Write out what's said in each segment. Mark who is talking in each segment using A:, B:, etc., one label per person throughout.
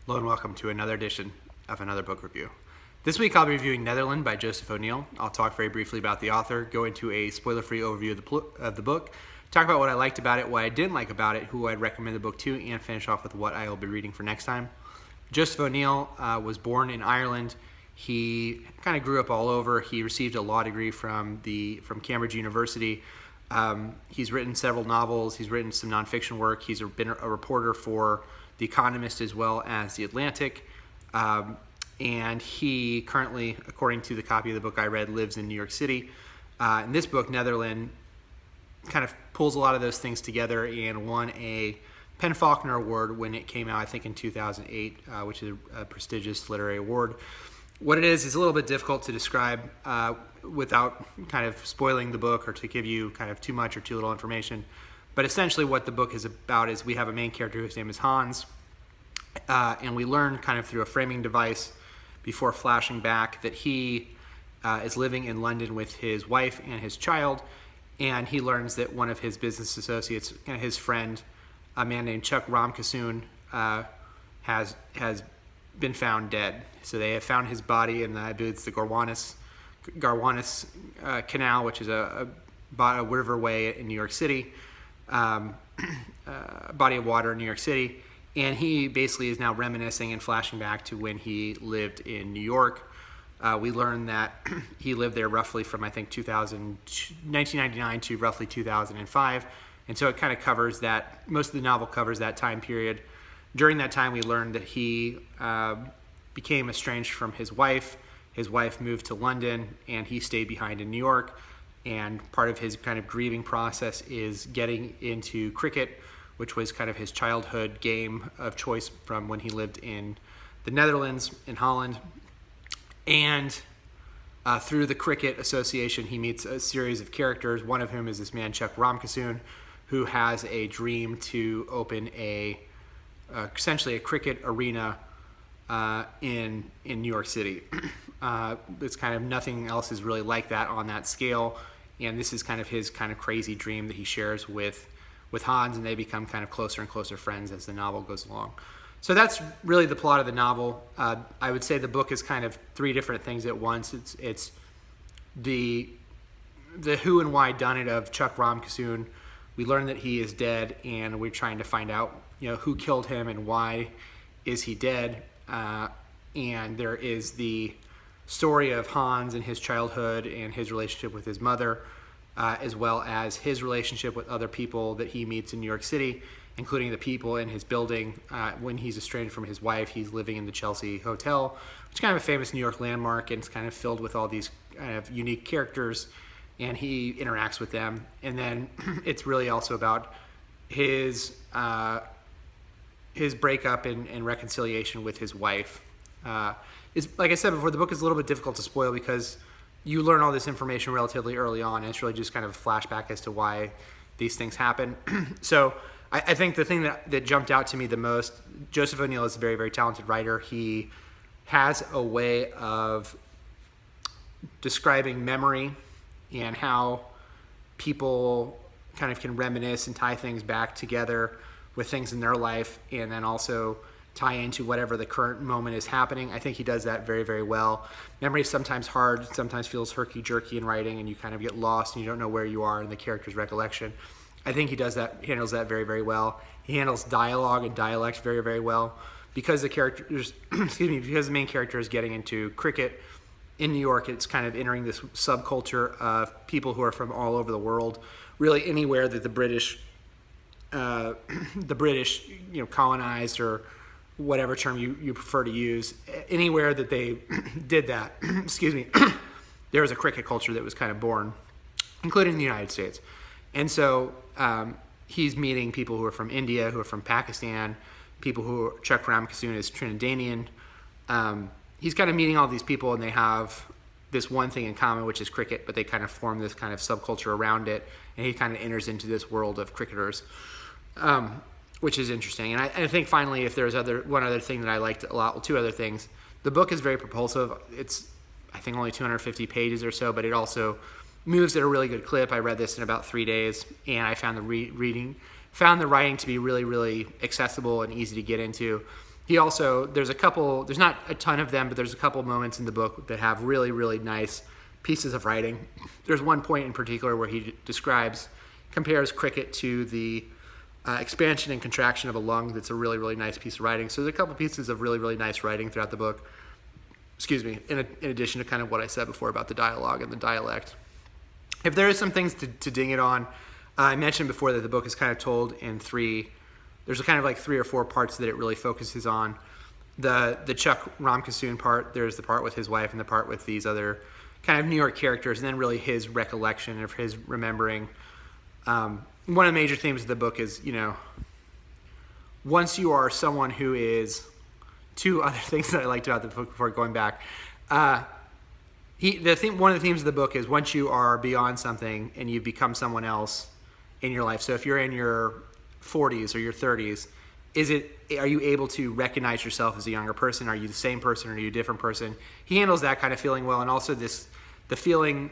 A: Hello and welcome to another edition of another book review. This week I'll be reviewing Netherland by Joseph O'Neill. I'll talk very briefly about the author, go into a spoiler-free overview of the book, talk about what I liked about it, what I didn't like about it, who I'd recommend the book to, and finish off with what I will be reading for next time. Joseph O'Neill was born in Ireland. He kind of grew up all over. He received a law degree from Cambridge University. He's written several novels. He's written some nonfiction work. He's been a reporter for The Economist as well as The Atlantic. And he currently, according to the copy of the book I read, lives in New York City. In this book, Netherland kind of pulls a lot of those things together and won a Penn Faulkner Award when it came out, I think in 2008, which is a prestigious literary award. What it is a little bit difficult to describe without kind of spoiling the book or to give you kind of too much or too little information. But essentially what the book is about is we have a main character whose name is Hans, and we learn kind of through a framing device before flashing back that he is living in London with his wife and his child, and he learns that one of his business associates, his friend, a man named Chuck Ramkissoon, has been found dead. So they have found his body in it's the Gowanus Canal, which is a riverway in New York City. Body of water in New York City, and he basically is now reminiscing and flashing back to when he lived in New York. We learn that he lived there roughly from I think 1999 to roughly 2005, and so it kind of covers that. Most of the novel covers that time period. During that time, we learned that he became estranged from his wife. His wife moved to London, and he stayed behind in New York. And part of his kind of grieving process is getting into cricket, which was kind of his childhood game of choice from when he lived in the Netherlands, in Holland. And through the cricket association, he meets a series of characters, one of whom is this man, Chuck Ramkissoon, who has a dream to open essentially a cricket arena in New York City. It's kind of nothing else is really like that on that scale. And this is kind of his kind of crazy dream that he shares with Hans, and they become kind of closer and closer friends as the novel goes along. So that's really the plot of the novel. I would say the book is kind of three different things at once. It's the who and why done it of Chuck Ramkissoon. We learn that he is dead, and we're trying to find out, who killed him and why is he dead. And there is the story of Hans and his childhood and his relationship with his mother, as well as his relationship with other people that he meets in New York City, including the people in his building. When he's estranged from his wife, he's living in the Chelsea Hotel, which is kind of a famous New York landmark, and it's kind of filled with all these kind of unique characters, and he interacts with them. And then it's really also about his breakup and reconciliation with his wife. Like I said before, the book is a little bit difficult to spoil because you learn all this information relatively early on, and it's really just kind of a flashback as to why these things happen. So I think the thing that jumped out to me the most, Joseph O'Neill is a very, very talented writer. He has a way of describing memory and how people kind of can reminisce and tie things back together with things in their life, and then also tie into whatever the current moment is happening. I think he does that very, very well. Memory is sometimes hard, sometimes feels herky-jerky in writing, and you kind of get lost and you don't know where you are in the character's recollection. I think he handles that very, very well. He handles dialogue and dialect very, very well. Because because the main character is getting into cricket in New York, it's kind of entering this subculture of people who are from all over the world. Really anywhere that the British colonized, or whatever term you prefer to use, anywhere that they did that, there was a cricket culture that was kind of born, including the United States. And so he's meeting people who are from India, who are from Pakistan, Chuck Ramkissoon is Trinidadian. He's kind of meeting all these people, and they have this one thing in common, which is cricket, but they kind of form this kind of subculture around it, and he kind of enters into this world of cricketers. Which is interesting. And I think finally, if there's one other thing that I liked a lot, well, two other things. The book is very propulsive. It's, I think, only 250 pages or so, but it also moves at a really good clip. I read this in about 3 days, and I found the writing to be really, really accessible and easy to get into. he also, there's not a ton of them, but there's a couple moments in the book that have really, really nice pieces of writing. There's one point in particular where he compares cricket to the expansion and contraction of a lung. That's a really, really nice piece of writing. So there's a couple pieces of really, really nice writing throughout the book. Excuse me, in addition to kind of what I said before about the dialogue and the dialect. If there is some things to ding it on, I mentioned before that the book is kind of told in there's kind of like 3 or 4 parts that it really focuses on. The Chuck Ramkissoon part, there's the part with his wife and the part with these other kind of New York characters, and then really his recollection of his remembering. One of the major themes of the book is, once you are someone who is, 2 other things that I liked about the book before going back. One of the themes of the book is once you are beyond something and you've become someone else in your life. So if you're in your 40s or your 30s, are you able to recognize yourself as a younger person? Are you the same person or are you a different person? He handles that kind of feeling well, and also the feeling.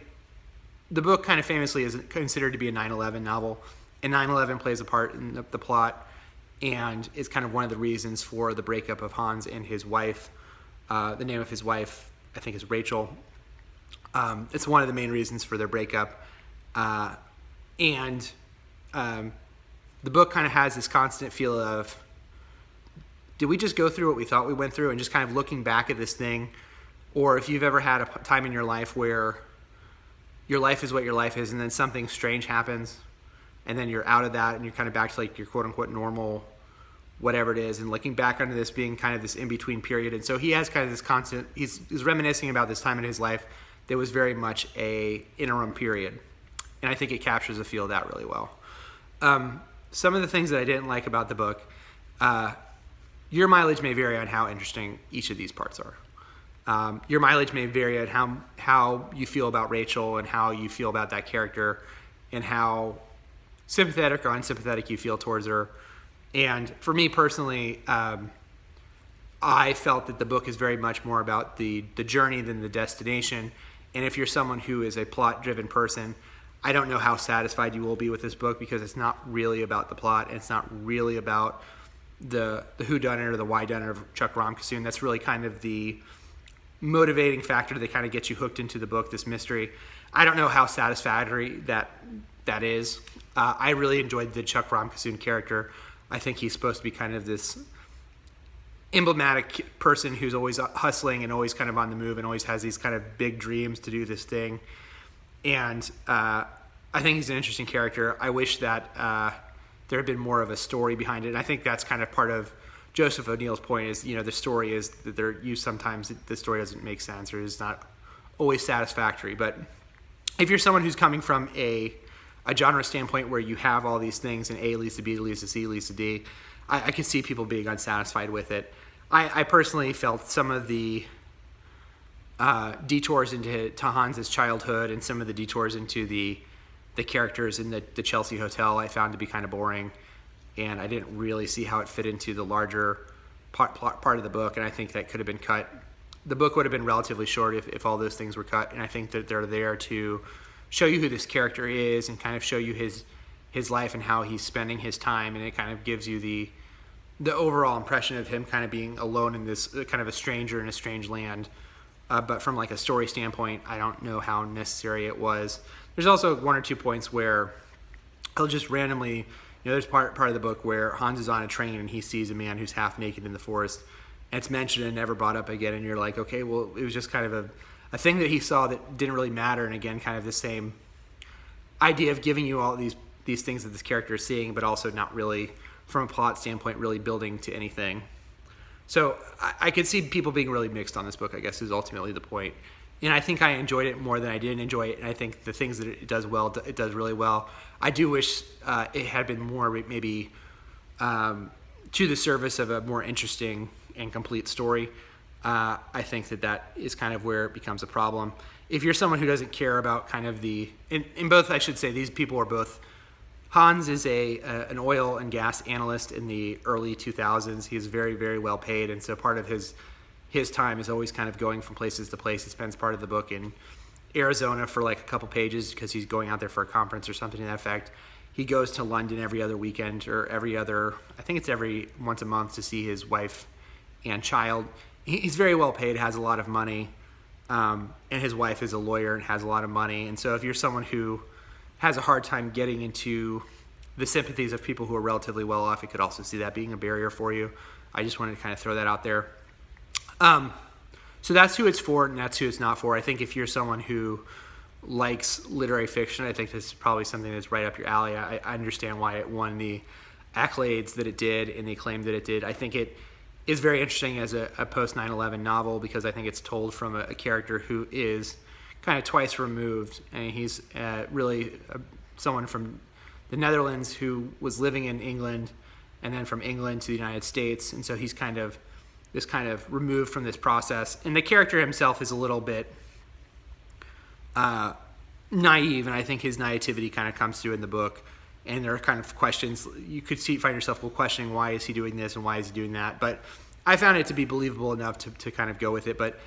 A: The book kind of famously is considered to be a 9/11 novel, and 9/11 plays a part in the plot, and is kind of one of the reasons for the breakup of Hans and his wife. The name of his wife, I think, is Rachel. It's one of the main reasons for their breakup, and the book kind of has this constant feel of, did we just go through what we thought we went through, and just kind of looking back at this thing, or if you've ever had a time in your life where your life is what your life is, and then something strange happens, and then you're out of that, and you're kind of back to like your quote-unquote normal, whatever it is, and looking back onto this being kind of this in-between period. And so he has kind of this constant, he's reminiscing about this time in his life that was very much a interim period. And I think it captures the feel of that really well. Some of the things that I didn't like about the book, your mileage may vary on how interesting each of these parts are. Your mileage may vary on how you feel about Rachel and how you feel about that character and how sympathetic or unsympathetic you feel towards her. And for me personally, I felt that the book is very much more about the journey than the destination. And if you're someone who is a plot-driven person, I don't know how satisfied you will be with this book, because it's not really about the plot, and it's not really about the whodunit or the whydunit of Chuck Ramkissoon. That's really kind of the motivating factor that kind of gets you hooked into the book, this mystery. I don't know how satisfactory that is. I really enjoyed the Chuck Ramkissoon character. I think he's supposed to be kind of this emblematic person who's always hustling and always kind of on the move and always has these kind of big dreams to do this thing. And I think he's an interesting character. I wish that there had been more of a story behind it. And I think that's kind of part of Joseph O'Neill's point is, the story is that sometimes the story doesn't make sense or is not always satisfactory. But if you're someone who's coming from a genre standpoint where you have all these things and A leads to B leads to C leads to D, I could see people being unsatisfied with it. I personally felt some of the detours into Hans' childhood and some of the detours into the characters in the Chelsea Hotel I found to be kind of boring, and I didn't really see how it fit into the larger part of the book, and I think that could have been cut. The book would have been relatively short if all those things were cut, and I think that they're there to show you who this character is and kind of show you his life and how he's spending his time, and it kind of gives you the overall impression of him kind of being alone in this kind of a stranger in a strange land. But from like a story standpoint, I don't know how necessary it was. There's also 1 or 2 points where he'll just randomly, there's part of the book where Hans is on a train and he sees a man who's half naked in the forest, and it's mentioned and never brought up again, and you're like, okay, well, it was just kind of a thing that he saw that didn't really matter, and again, kind of the same idea of giving you all these things that this character is seeing, but also not really, from a plot standpoint, really building to anything. So I could see people being really mixed on this book, I guess, is ultimately the point. And I think I enjoyed it more than I didn't enjoy it, and I think the things that it does well, it does really well. I do wish it had been more maybe to the service of a more interesting and complete story. I think that is kind of where it becomes a problem. If you're someone who doesn't care about kind of in both, I should say, these people are both, Hans is an oil and gas analyst in the early 2000s. He's very, very well paid, and so part of his time is always kind of going from places to place. He spends part of the book in Arizona for like a couple pages because he's going out there for a conference or something to that effect. He goes to London every other weekend or I think it's every once a month to see his wife and child. He's very well paid, has a lot of money, and his wife is a lawyer and has a lot of money. And so if you're someone who has a hard time getting into the sympathies of people who are relatively well off, you could also see that being a barrier for you. I just wanted to kind of throw that out there. So that's who it's for, and that's who it's not for. I think if you're someone who likes literary fiction, I think this is probably something that's right up your alley. I understand why it won the accolades that it did and the acclaim that it did. I think it is very interesting as a post 9/11 novel, because I think it's told from a character who is kind of twice removed, and he's really someone from the Netherlands who was living in England, and then from England to the United States, and so he's kind of removed from this process. And the character himself is a little bit naive, and I think his naivety kind of comes through in the book. And there are kind of questions you could find yourself questioning, why is he doing this and why is he doing that? But I found it to be believable enough to kind of go with it. But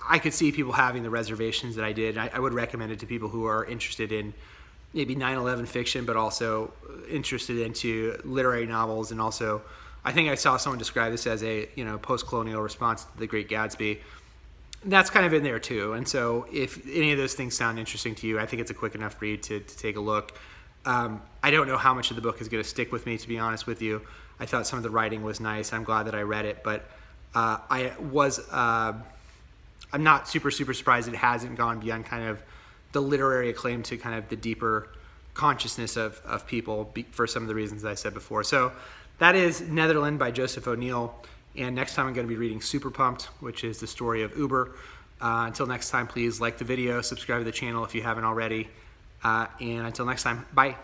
A: I could see people having the reservations that I did. I would recommend it to people who are interested in maybe 9/11 fiction, but also interested into literary novels. And also, I think I saw someone describe this as a post-colonial response to The Great Gatsby. That's kind of in there too. And so if any of those things sound interesting to you, I think it's a quick enough read to take a look. I don't know how much of the book is going to stick with me, to be honest with you. I thought some of the writing was nice. I'm glad that I read it, but I'm not super surprised it hasn't gone beyond kind of the literary acclaim to kind of the deeper consciousness of people for some of the reasons I said before. So that is Netherland by Joseph O'Neill. And next time I'm going to be reading Super Pumped, which is the story of Uber. Until next time, please like the video, subscribe to the channel if you haven't already. And until next time, bye.